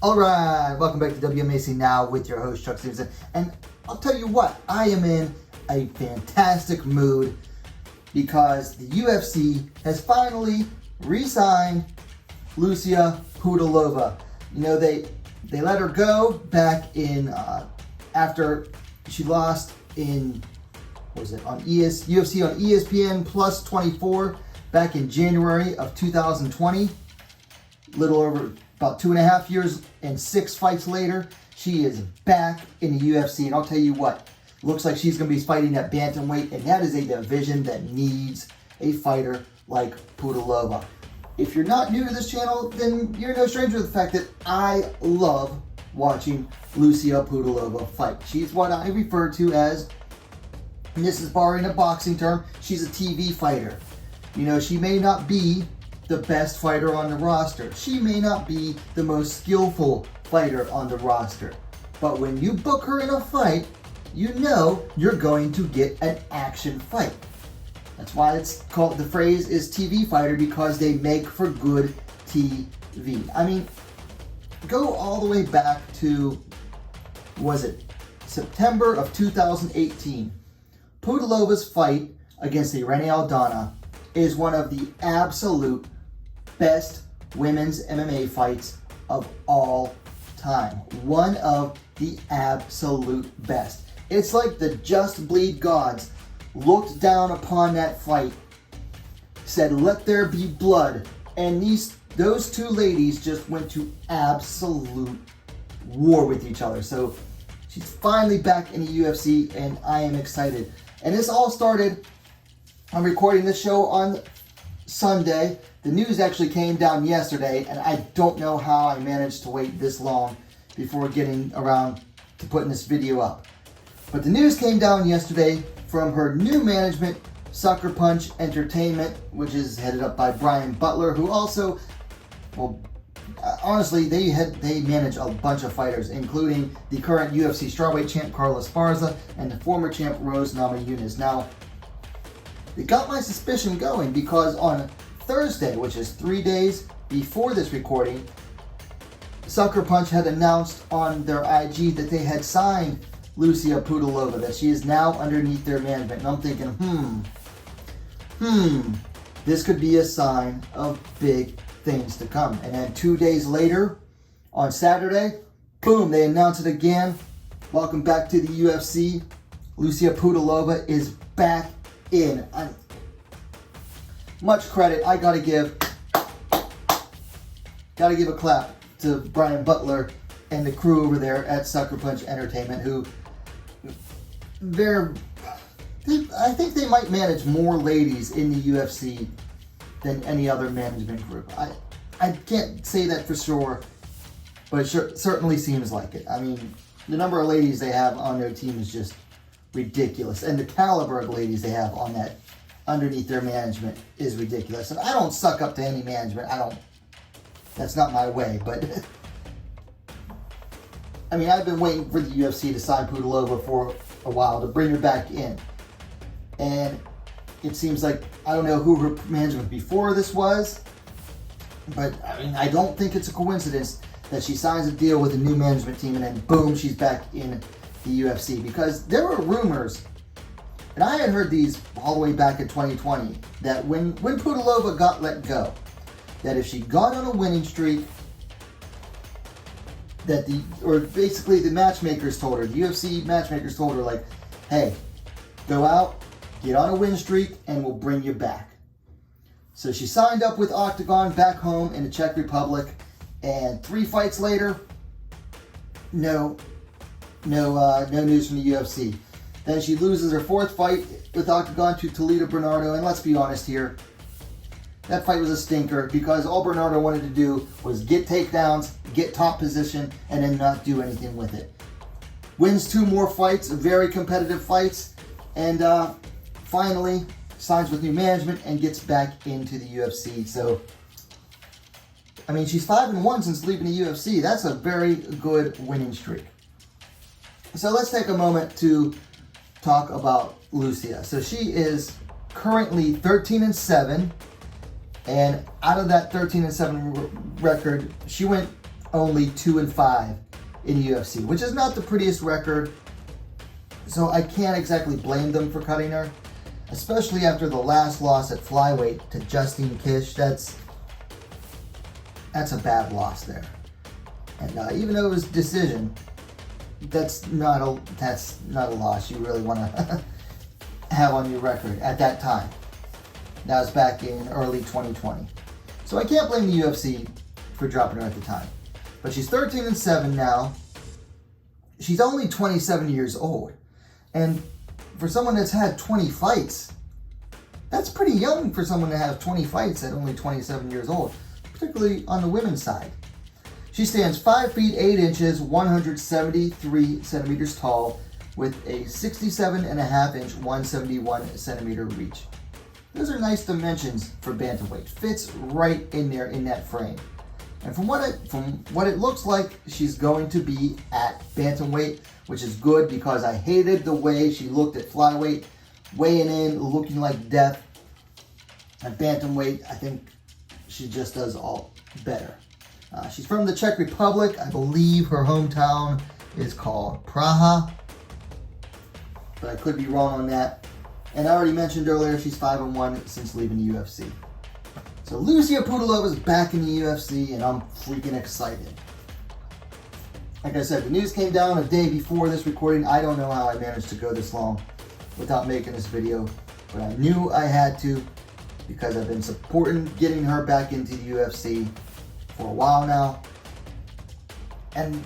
All right, welcome back to Wmma Now with your host, Chuck Stevenson. And I'll tell you what, I am in a fantastic mood because the UFC has finally re-signed Lucie Pudilova. You know, they let her go back in, after she lost in, what was it, on UFC on ESPN Plus 24 back in January of 2020. Little over about 2.5 years and 6 fights later, she is back in the UFC. And I'll tell you what, looks like she's going to be fighting at Bantamweight, and that is a division that needs a fighter like Pudilova. If you're not new to this channel, then you're no stranger to the fact that I love watching Lucie Pudilova fight. She's what I refer to as, and this is borrowing a boxing term, she's a TV fighter. You know, she may not be the best fighter on the roster. She may not be the most skillful fighter on the roster. But when you book her in a fight, you know you're going to get an action fight. That's why it's called, the phrase is TV fighter, because they make for good TV. I mean, go all the way back to, was it September of 2018. Pudilova's fight against Irene Aldana is one of the absolute best women's MMA fights of all time. One of the absolute best. It's like the Just Bleed gods looked down upon that fight, said, "Let there be blood," and those two ladies just went to absolute war with each other. So she's finally back in the UFC, and I am excited. And this all started, I'm recording this show on Sunday. The news actually came down yesterday, and I don't know how I managed to wait this long before getting around to putting this video up. But the news came down yesterday from her new management, Sucker Punch Entertainment, which is headed up by Brian Butler, who also, well, honestly, they manage a bunch of fighters, including the current UFC strawweight champ Carlos Esparza and the former champ Rose Namajunas. Now, it got my suspicion going because on Thursday, which is 3 days before this recording, Sucker Punch had announced on their IG that they had signed Lucie Pudilova, that she is now underneath their management. And I'm thinking, this could be a sign of big things to come. And then 2 days later, on Saturday, boom, they announced it again. Welcome back to the UFC. Lucie Pudilova is back in. Much credit, I gotta give a clap to Brian Butler and the crew over there at Sucker Punch Entertainment, who I think they might manage more ladies in the UFC than any other management group. I can't say that for sure, but it certainly seems like it. I mean, the number of ladies they have on their team is just ridiculous, and the caliber of ladies they have on that underneath their management is ridiculous. And I don't suck up to any management. That's not my way, but I mean, I've been waiting for the UFC to sign Pudilova for a while, to bring her back in. And it seems like, I don't know who her management before this was, but I mean, I don't think it's a coincidence that she signs a deal with a new management team and then boom, she's back in the UFC. Because there were rumors, and I had heard these all the way back in 2020, that when Pudilova got let go, that if she got on a winning streak, basically the matchmakers told her, the UFC matchmakers told her, like, hey, go out, get on a win streak, and we'll bring you back. So she signed up with Oktagon back home in the Czech Republic, and 3 fights later, no news from the UFC. Then she loses her 4th fight with Oktagon to Toledo Bernardo, and let's be honest here, that fight was a stinker because all Bernardo wanted to do was get takedowns, get top position, and then not do anything with it. Wins 2 more fights, very competitive fights, and finally signs with new management and gets back into the UFC. So, I mean, she's 5-1 since leaving the UFC. That's a very good winning streak. So let's take a moment to talk about Lucie. So she is currently 13-7. And out of that 13-7 record, she went only 2-5 in UFC, which is not the prettiest record. So I can't exactly blame them for cutting her, especially after the last loss at flyweight to Justine Kish. That's a bad loss there. And even though it was decision, that's not a loss you really want to have on your record at that time. That was back in early 2020. So I can't blame the UFC for dropping her at the time. But she's 13-7 now. She's only 27 years old. And for someone that's had 20 fights, that's pretty young for someone to have 20 fights at only 27 years old, particularly on the women's side. She stands 5 feet 8 inches, 173 centimeters tall, with a 67.5 inch, 171 centimeter reach. Those are nice dimensions for bantamweight. Fits right in there in that frame. And from what it looks like, she's going to be at bantamweight, which is good because I hated the way she looked at flyweight, weighing in, looking like death. At bantamweight, I think she just does all better. She's from the Czech Republic. I believe her hometown is called Praha, but I could be wrong on that. And I already mentioned earlier, she's 5-1 since leaving the UFC. So Lucie Pudilova is back in the UFC, and I'm freaking excited. Like I said, the news came down a day before this recording. I don't know how I managed to go this long without making this video, but I knew I had to because I've been supporting getting her back into the UFC for a while now. And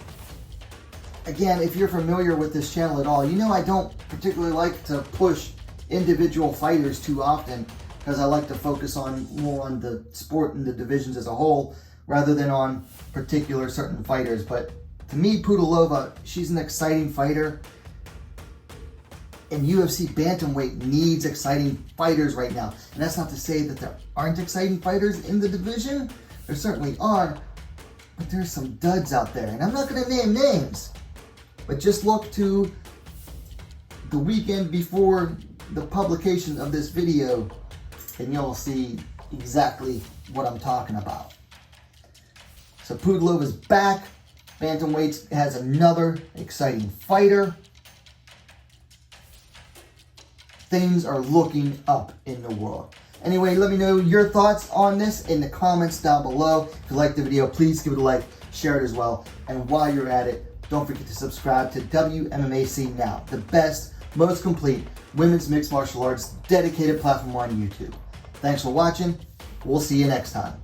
again, if you're familiar with this channel at all, you know I don't particularly like to push individual fighters too often because I like to focus more on the sport and the divisions as a whole rather than on particular certain fighters. But to me, Pudilova, she's an exciting fighter, and UFC bantamweight needs exciting fighters right now. And that's not to say that there aren't exciting fighters in the division. There certainly are, but there's some duds out there, and I'm not going to name names, but just look to the weekend before the publication of this video and you'll see exactly what I'm talking about. So Pudilova's back. Bantamweight has another exciting fighter. Things are looking up in the world. Anyway, let me know your thoughts on this in the comments down below. If you liked the video, please give it a like, share it as well. And while you're at it, don't forget to subscribe to Wmma Now, the best, most complete women's mixed martial arts dedicated platform on YouTube. Thanks for watching. We'll see you next time.